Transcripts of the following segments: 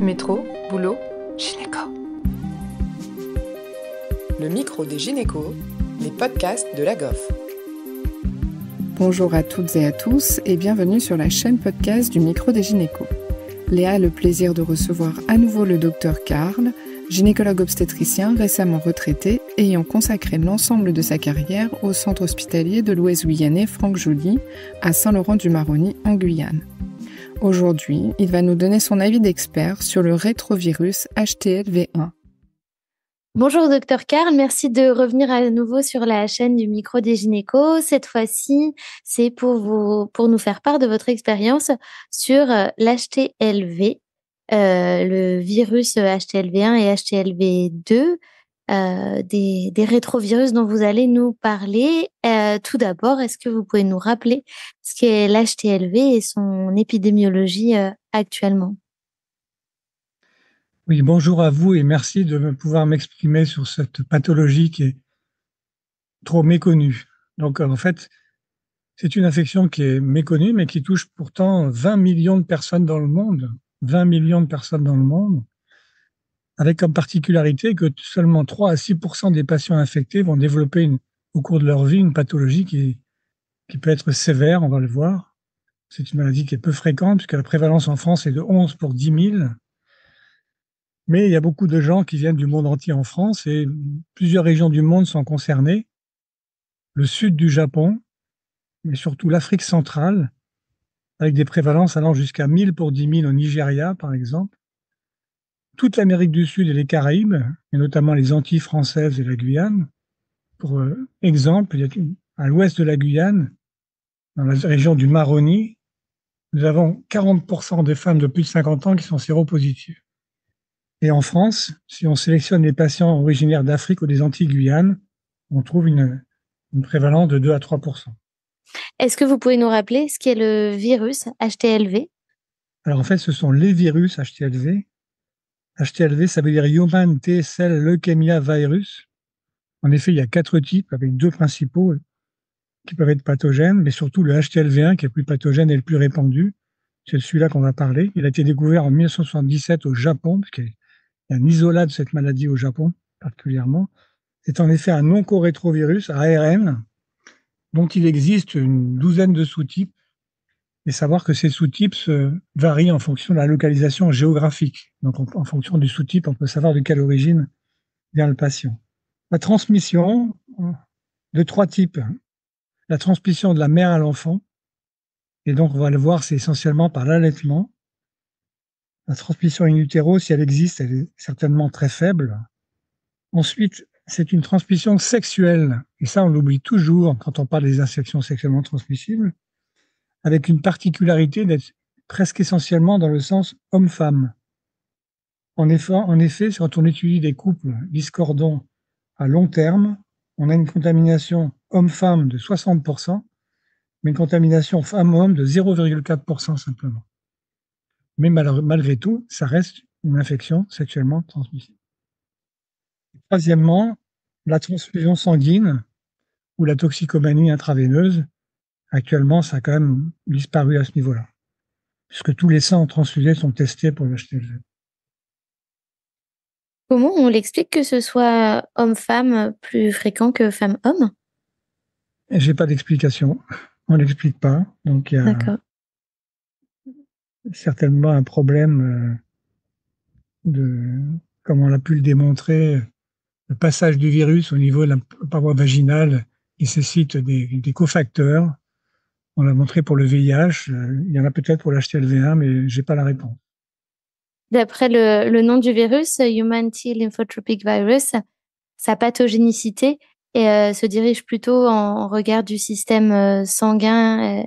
Métro, boulot, gynéco. Le micro des gynécos, les podcasts de la GOF. Bonjour à toutes et à tous et bienvenue sur la chaîne podcast du micro des gynécos. Léa a le plaisir de recevoir à nouveau le docteur Karl, gynécologue obstétricien récemment retraité, ayant consacré l'ensemble de sa carrière au centre hospitalier de l'Ouest guyanais Franck Joly à Saint-Laurent-du-Maroni en Guyane. Aujourd'hui, il va nous donner son avis d'expert sur le rétrovirus HTLV1. Bonjour Dr Karl, merci de revenir à nouveau sur la chaîne du micro des gynécos. Cette fois-ci, c'est pour nous faire part de votre expérience sur l'HTLV, le virus HTLV1 et HTLV2, des rétrovirus dont vous allez nous parler. Tout d'abord, est-ce que vous pouvez nous rappeler ce qu'est l'HTLV et son épidémiologie actuellement ? Oui, bonjour à vous et merci de pouvoir m'exprimer sur cette pathologie qui est trop méconnue. Donc, en fait, c'est une infection qui est méconnue, mais qui touche pourtant 20 millions de personnes dans le monde. 20 millions de personnes dans le monde, avec comme particularité que seulement 3 à 6% des patients infectés vont développer au cours de leur vie une pathologie qui peut être sévère, on va le voir. C'est une maladie qui est peu fréquente, puisque la prévalence en France est de 11 pour 10 000. Mais il y a beaucoup de gens qui viennent du monde entier en France et plusieurs régions du monde sont concernées. Le sud du Japon, mais surtout l'Afrique centrale, avec des prévalences allant jusqu'à 1000 pour 10 000 au Nigeria, par exemple. Toute l'Amérique du Sud et les Caraïbes, et notamment les Antilles françaises et la Guyane. Pour exemple, à l'ouest de la Guyane, dans la région du Maroni, nous avons 40% des femmes de plus de 50 ans qui sont séropositives. Et en France, si on sélectionne les patients originaires d'Afrique ou des Antilles-Guyane, on trouve une prévalence de 2 à 3%. Est-ce que vous pouvez nous rappeler ce qu'est le virus HTLV ? Alors en fait, ce sont les virus HTLV. HTLV, ça veut dire Human T-Cell Leukemia Virus. En effet, il y a 4 types, avec 2 principaux qui peuvent être pathogènes, mais surtout le HTLV1 qui est le plus pathogène et le plus répandu. C'est celui-là qu'on va parler. Il a été découvert en 1977 au Japon, puisqu'il y a un isolat de cette maladie au Japon, particulièrement. C'est en effet un oncorétrovirus ARN dont il existe une douzaine de sous-types, et savoir que ces sous-types varient en fonction de la localisation géographique. Donc en fonction du sous-type, on peut savoir de quelle origine vient le patient. La transmission de 3 types. La transmission de la mère à l'enfant, et donc on va le voir, c'est essentiellement par l'allaitement. La transmission in utero, si elle existe, elle est certainement très faible. Ensuite, c'est une transmission sexuelle, et ça on l'oublie toujours quand on parle des infections sexuellement transmissibles, avec une particularité d'être presque essentiellement dans le sens homme-femme. En effet, quand on étudie des couples discordants à long terme, on a une contamination homme-femme de 60%, mais une contamination femme-homme de 0,4% simplement. Mais malgré tout, ça reste une infection sexuellement transmissible. Troisièmement, la transfusion sanguine ou la toxicomanie intraveineuse. Actuellement, ça a quand même disparu à ce niveau-là, puisque tous les sangs transfusés sont testés pour le HTLV. Comment on l'explique que ce soit homme-femme plus fréquent que femme-homme ? J'ai pas d'explication. On l'explique pas. Donc il y a certainement un problème comme on l'a pu le démontrer, le passage du virus au niveau de la paroi vaginale nécessite des cofacteurs. On l'a montré pour le VIH, il y en a peut-être pour l'HTLV1, mais j'ai pas la réponse. D'après le nom du virus, Human T Lymphotropic Virus, sa pathogénicité se dirige plutôt en regard du système sanguin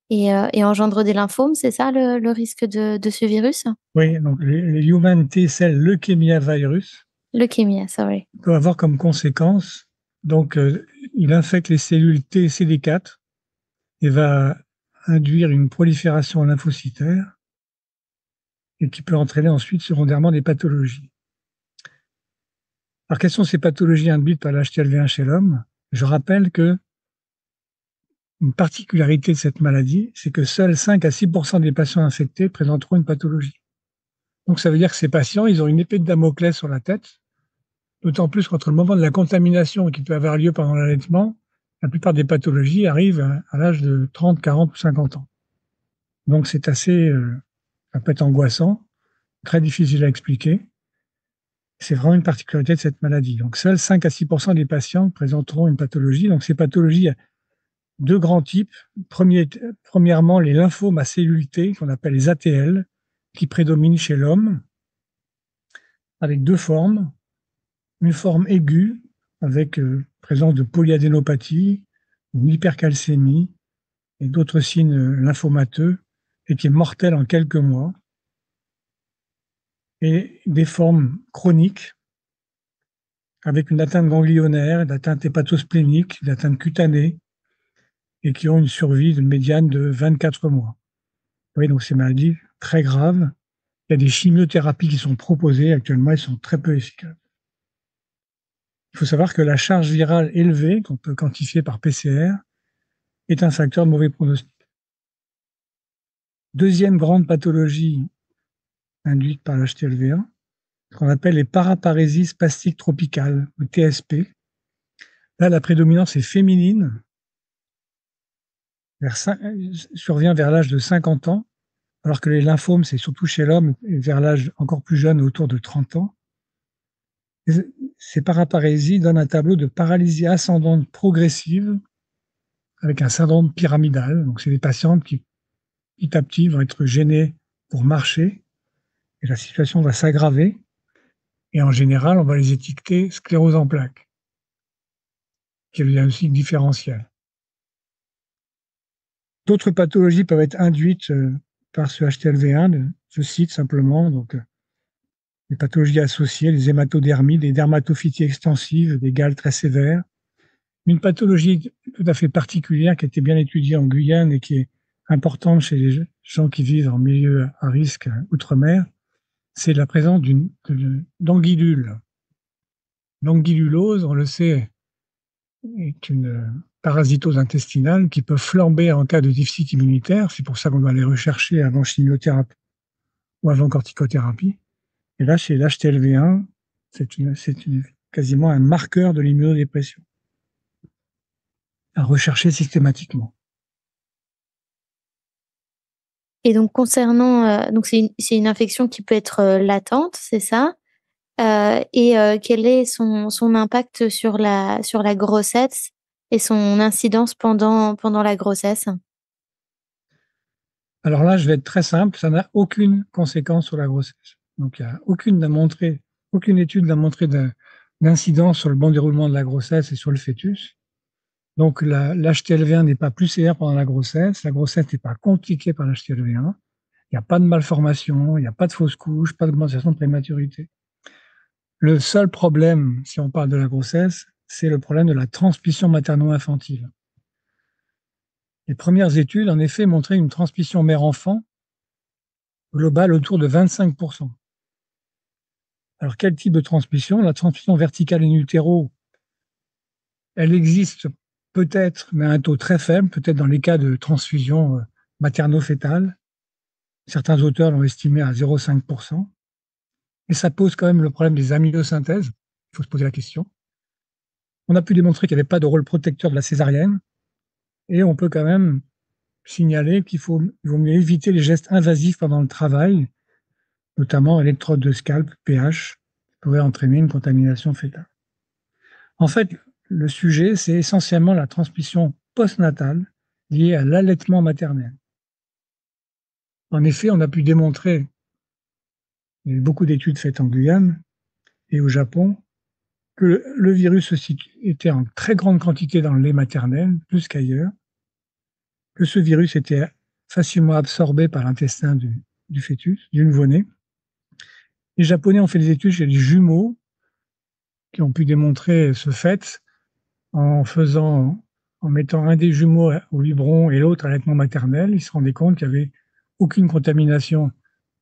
et engendre des lymphomes, c'est ça le risque de ce virus ? Oui, donc les Human T-Cell Leukemia Virus Leukémie, sorry. peut avoir comme conséquence, donc il infecte les cellules T et CD4 et va induire une prolifération lymphocytaire et qui peut entraîner ensuite secondairement des pathologies. Alors, quelles sont ces pathologies induites par l'HTLV1 chez l'homme ? Je rappelle que une particularité de cette maladie, c'est que seuls 5 à 6% des patients infectés présenteront une pathologie. Donc ça veut dire que ces patients, ils ont une épée de Damoclès sur la tête, d'autant plus qu'entre le moment de la contamination qui peut avoir lieu pendant l'allaitement, la plupart des pathologies arrivent à l'âge de 30, 40 ou 50 ans. Donc c'est assez, ça peut être angoissant, très difficile à expliquer. C'est vraiment une particularité de cette maladie. Donc seuls 5 à 6% des patients présenteront une pathologie. Donc ces pathologies, deux grands types. Premièrement, les lymphomes à cellules T, qu'on appelle les ATL, qui prédominent chez l'homme, avec deux formes. Une forme aiguë, avec présence de polyadénopathie, une hypercalcémie et d'autres signes lymphomateux, et qui est mortelle en quelques mois. Et des formes chroniques, avec une atteinte ganglionnaire, une atteinte hépatosplénique, une atteinte cutanée, et qui ont une survie de médiane de 24 mois. Oui, donc c'est une maladie très grave. Il y a des chimiothérapies qui sont proposées actuellement, elles sont très peu efficaces. Il faut savoir que la charge virale élevée, qu'on peut quantifier par PCR, est un facteur de mauvais pronostic. Deuxième grande pathologie induite par l'HTLV1, qu'on appelle les paraparésies spastiques tropicales, ou TSP. Là, la prédominance est féminine, survient vers l'âge de 50 ans, alors que les lymphomes, c'est surtout chez l'homme, vers l'âge encore plus jeune, autour de 30 ans. Ces paraparésies donnent un tableau de paralysie ascendante progressive avec un syndrome pyramidal. Donc, c'est des patientes qui, petit à petit, vont être gênées pour marcher et la situation va s'aggraver. Et en général, on va les étiqueter sclérose en plaques, qui est le diagnostic différentiel. D'autres pathologies peuvent être induites par ce HTLV1, je cite simplement, donc les pathologies associées, les hématodermies, des dermatophyties extensives, des gales très sévères. Une pathologie tout à fait particulière qui a été bien étudiée en Guyane et qui est importante chez les gens qui vivent en milieu à risque outre-mer, c'est la présence d'anguillules. L'anguillulose, on le sait, est une parasitose intestinale qui peut flamber en cas de déficit immunitaire. C'est pour ça qu'on doit les rechercher avant chimiothérapie ou avant corticothérapie. Et là, chez l'HTLV1, c'est quasiment un marqueur de l'immunodépression à rechercher systématiquement. Et donc concernant, donc c'est une infection qui peut être latente, c'est ça? Quel est son impact sur la grossesse et son incidence pendant la grossesse? Alors là, je vais être très simple, ça n'a aucune conséquence sur la grossesse. Donc il n'y a aucune étude n'a montré d'incidence sur le bon déroulement de la grossesse et sur le fœtus. Donc l'HTLV1 n'est pas plus sévère pendant la grossesse n'est pas compliquée par l'HTLV1, il n'y a pas de malformation, il n'y a pas de fausse couche, pas d'augmentation de prématurité. Le seul problème, si on parle de la grossesse, c'est le problème de la transmission materno-infantile. Les premières études, en effet, montraient une transmission mère-enfant globale autour de 25%. Alors, quel type de transmission? La transmission verticale in utero, elle existe peut-être, mais à un taux très faible, peut-être dans les cas de transfusion materno-fétale. Certains auteurs l'ont estimé à 0,5%. Et ça pose quand même le problème des amyosynthèses. Il faut se poser la question. On a pu démontrer qu'il n'y avait pas de rôle protecteur de la césarienne. Et on peut quand même signaler qu'il vaut mieux éviter les gestes invasifs pendant le travail, notamment électrode de scalp, pH, qui pourrait entraîner une contamination fœtale. En fait, le sujet, c'est essentiellement la transmission postnatale liée à l'allaitement maternel. En effet, on a pu démontrer, il y a eu beaucoup d'études faites en Guyane et au Japon, que le virus était en très grande quantité dans le lait maternel, plus qu'ailleurs, que ce virus était facilement absorbé par l'intestin du fœtus, du nouveau-né. Les Japonais ont fait des études chez les jumeaux qui ont pu démontrer ce fait en mettant un des jumeaux au biberon et l'autre à l'allaitement maternel. Ils se rendaient compte qu'il n'y avait aucune contamination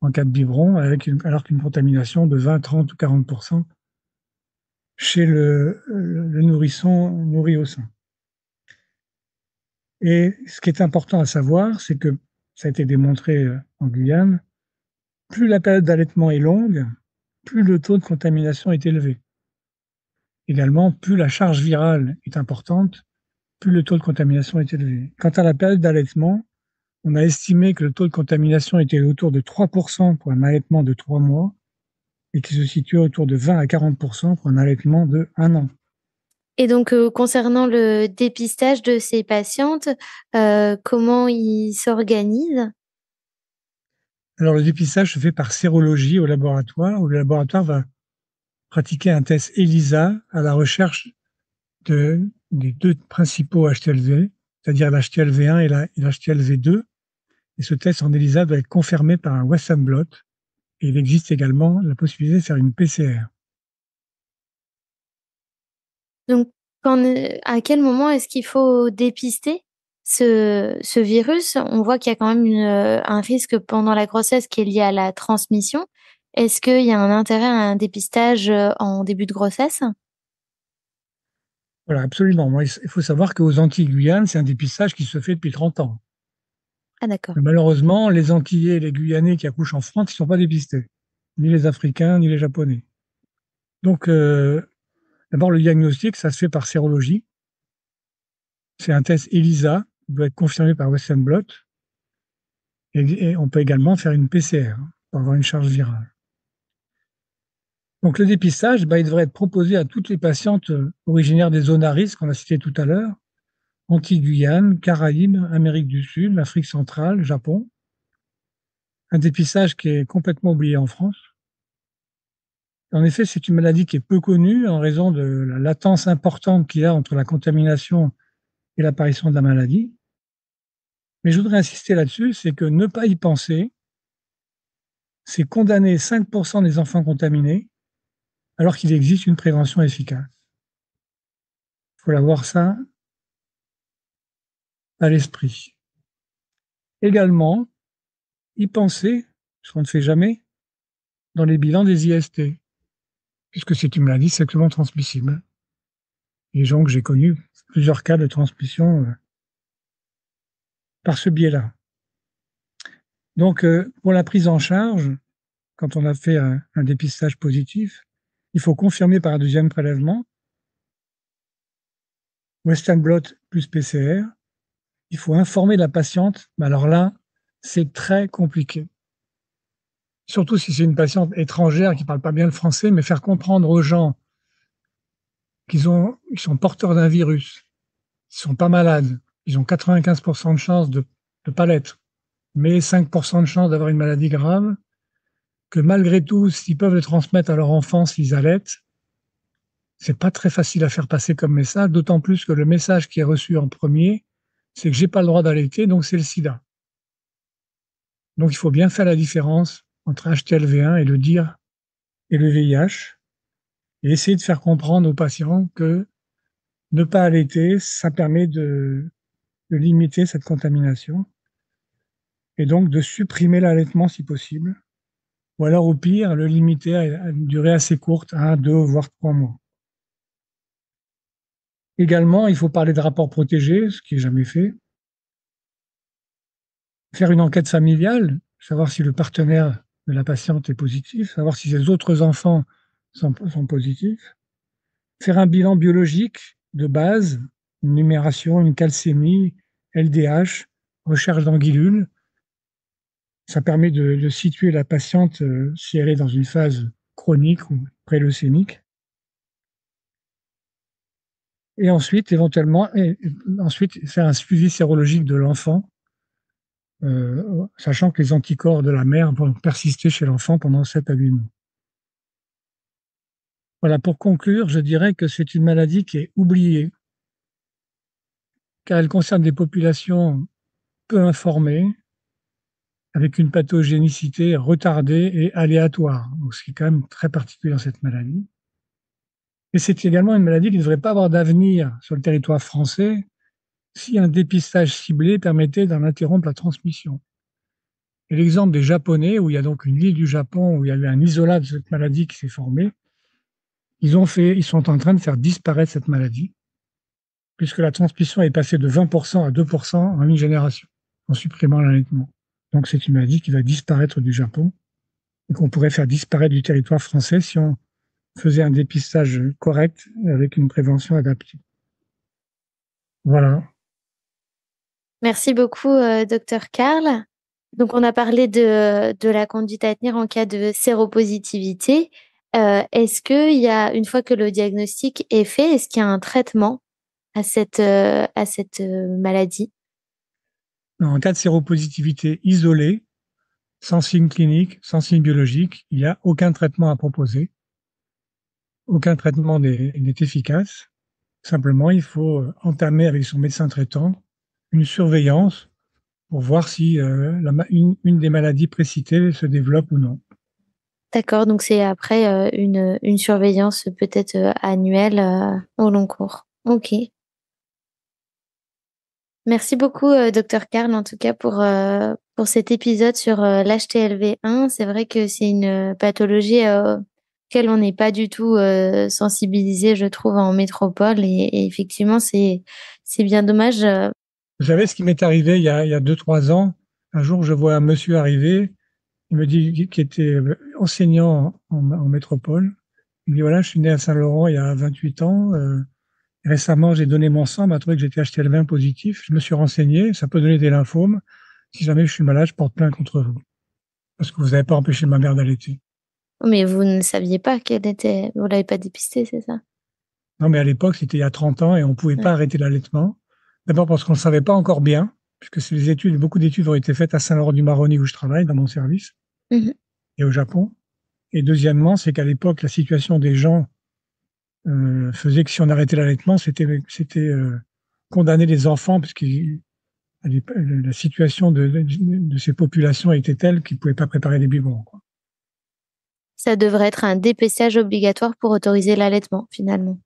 en cas de biberon, alors qu'une contamination de 20, 30 ou 40% chez le nourrisson nourri au sein. Et ce qui est important à savoir, c'est que ça a été démontré en Guyane, plus la période d'allaitement est longue, plus le taux de contamination est élevé. Également, plus la charge virale est importante, plus le taux de contamination est élevé. Quant à la période d'allaitement, on a estimé que le taux de contamination était autour de 3% pour un allaitement de 3 mois et qui se situe autour de 20 à 40% pour un allaitement de 1 an. Et donc, concernant le dépistage de ces patientes, comment ils s'organisent? Alors, le dépistage se fait par sérologie au laboratoire, où le laboratoire va pratiquer un test ELISA à la recherche des deux principaux HTLV, c'est-à-dire l'HTLV1 et l'HTLV2. Et ce test en ELISA doit être confirmé par un Western blot. Et il existe également la possibilité de faire une PCR. Donc, à quel moment est-ce qu'il faut dépister ce virus? On voit qu'il y a quand même un risque pendant la grossesse qui est lié à la transmission. Est-ce qu'il y a un intérêt à un dépistage en début de grossesse? Voilà, absolument. Moi, il faut savoir qu'aux Antilles-Guyane, c'est un dépistage qui se fait depuis 30 ans. Ah d'accord. Mais malheureusement, les Antillais et les Guyanais qui accouchent en France, ils ne sont pas dépistés. Ni les Africains, ni les Japonais. Donc, d'abord, le diagnostic, ça se fait par sérologie. C'est un test ELISA, qui doit être confirmé par Western blot. Et on peut également faire une PCR pour avoir une charge virale. Donc, le dépistage, il devrait être proposé à toutes les patientes originaires des zones à risque qu'on a citées tout à l'heure, Antilles-Guyane, Caraïbes, Amérique du Sud, Afrique centrale, Japon. Un dépistage qui est complètement oublié en France. En effet, c'est une maladie qui est peu connue en raison de la latence importante qu'il y a entre la contamination et l'apparition de la maladie. Mais je voudrais insister là-dessus, c'est que ne pas y penser, c'est condamner 5% des enfants contaminés alors qu'il existe une prévention efficace. Il faut avoir ça à l'esprit. Également, y penser, ce qu'on ne fait jamais, dans les bilans des IST, puisque c'est une maladie sexuellement transmissible. Les gens que j'ai connus, plusieurs cas de transmission par ce biais-là. Donc, pour la prise en charge, quand on a fait un dépistage positif, il faut confirmer par un deuxième prélèvement, Western blot plus PCR. Il faut informer la patiente, mais alors là, c'est très compliqué. Surtout si c'est une patiente étrangère qui ne parle pas bien le français, mais faire comprendre aux gens qu'ils sont porteurs d'un virus, ils ne sont pas malades, ils ont 95% de chances de ne pas l'être, mais 5% de chances d'avoir une maladie grave, que malgré tout, s'ils peuvent le transmettre à leur enfant s'ils allaitent, c'est pas très facile à faire passer comme message, d'autant plus que le message qui est reçu en premier, c'est que j'ai pas le droit d'allaiter, donc c'est le sida. Donc il faut bien faire la différence entre HTLV1 et le DIR et le VIH, et essayer de faire comprendre aux patients que ne pas allaiter, ça permet de limiter cette contamination, et donc de supprimer l'allaitement si possible, ou alors au pire, le limiter à une durée assez courte, 1, 2, voire 3 mois. Également, il faut parler de rapports protégés, ce qui n'est jamais fait. Faire une enquête familiale, savoir si le partenaire de la patiente est positif, savoir si ses autres enfants sont positifs. Faire un bilan biologique de base, une numération, une calcémie, LDH, recherche d'anguillules. Ça permet de situer la patiente si elle est dans une phase chronique ou préleucémique. Et ensuite, éventuellement, faire un suivi sérologique de l'enfant, sachant que les anticorps de la mère vont persister chez l'enfant pendant 7 à 8 mois. Voilà, pour conclure, je dirais que c'est une maladie qui est oubliée, car elle concerne des populations peu informées, avec une pathogénicité retardée et aléatoire, donc ce qui est quand même très particulier dans cette maladie. Et c'est également une maladie qui ne devrait pas avoir d'avenir sur le territoire français si un dépistage ciblé permettait d'en interrompre la transmission. Et l'exemple des Japonais, où il y a donc une île du Japon où il y a eu un isolat de cette maladie qui s'est formé, ils sont en train de faire disparaître cette maladie, puisque la transmission est passée de 20% à 2% en une génération, en supprimant l'allaitement. Donc c'est une maladie qui va disparaître du Japon. et qu'on pourrait faire disparaître du territoire français si on faisait un dépistage correct avec une prévention adaptée. Voilà. Merci beaucoup, docteur Karl. Donc, on a parlé de la conduite à tenir en cas de séropositivité. Est-ce qu'il y a, une fois que le diagnostic est fait, est-ce qu'il y a un traitement à cette maladie? En cas de séropositivité isolée, sans signe clinique, sans signe biologique, il n'y a aucun traitement à proposer. Aucun traitement n'est efficace. Simplement, il faut entamer avec son médecin traitant une surveillance pour voir si une des maladies précitées se développe ou non. D'accord, donc c'est après une surveillance peut-être annuelle au long cours. Ok. Merci beaucoup, docteur Karl, en tout cas pour cet épisode sur l'HTLV1. C'est vrai que c'est une pathologie auquel on n'est pas du tout sensibilisé, je trouve, en métropole. Et effectivement, c'est bien dommage. Vous savez ce qui m'est arrivé il y a 2-3 ans? Un jour, je vois un monsieur arriver, il me dit qu'il était enseignant en métropole. Il me dit, voilà, je suis né à Saint-Laurent il y a 28 ans. Récemment, j'ai donné mon sang, on m'a trouvé que j'étais HTLV1 positif. Je me suis renseigné, ça peut donner des lymphomes. Si jamais je suis malade, je porte plainte contre vous. Parce que vous n'avez pas empêché ma mère d'allaiter. Mais vous ne saviez pas vous l'avez pas dépisté, c'est ça? Non, mais à l'époque, c'était il y a 30 ans et on ne pouvait pas arrêter l'allaitement. D'abord parce qu'on ne savait pas encore bien, puisque beaucoup d'études ont été faites à Saint-Laurent-du-Maroni où je travaille, dans mon service, et au Japon. Et deuxièmement, c'est qu'à l'époque, la situation des gens faisait que si on arrêtait l'allaitement, c'était condamner les enfants, parce que la situation de ces populations était telle qu'ils ne pouvaient pas préparer les biberons, quoi. Ça devrait être un dépistage obligatoire pour autoriser l'allaitement, finalement.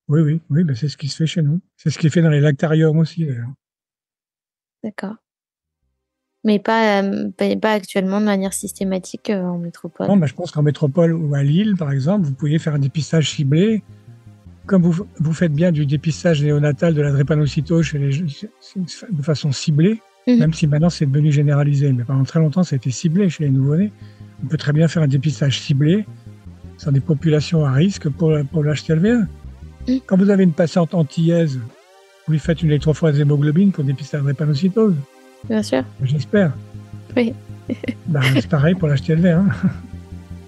Oui, ben c'est ce qui se fait chez nous. C'est ce qui est fait dans les lactariums aussi, d'ailleurs. D'accord. Mais pas actuellement de manière systématique en métropole. Non, je pense qu'en métropole ou à Lille, par exemple, vous pourriez faire un dépistage ciblé. Comme vous faites bien du dépistage néonatal de la drépanocytose chez les jeunes, de façon ciblée, même si maintenant c'est devenu généralisé. Mais pendant très longtemps, ça a été ciblé chez les nouveau-nés. On peut très bien faire un dépistage ciblé sur des populations à risque pour l'HTLV1. Quand vous avez une patiente antillaise, vous lui faites une électrophorèse d'hémoglobine pour dépister la drépanocytose. Bien sûr. J'espère. Oui. C'est pareil pour l'HTLV1.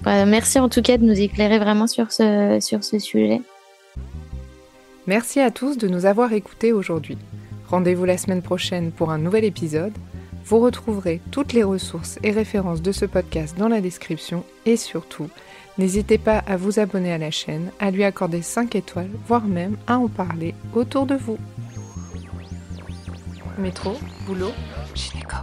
Voilà, merci en tout cas de nous éclairer vraiment sur ce sujet. Merci à tous de nous avoir écoutés aujourd'hui. Rendez-vous la semaine prochaine pour un nouvel épisode. Vous retrouverez toutes les ressources et références de ce podcast dans la description et surtout, n'hésitez pas à vous abonner à la chaîne, à lui accorder 5 étoiles, voire même à en parler autour de vous. Métro, boulot, gynéco.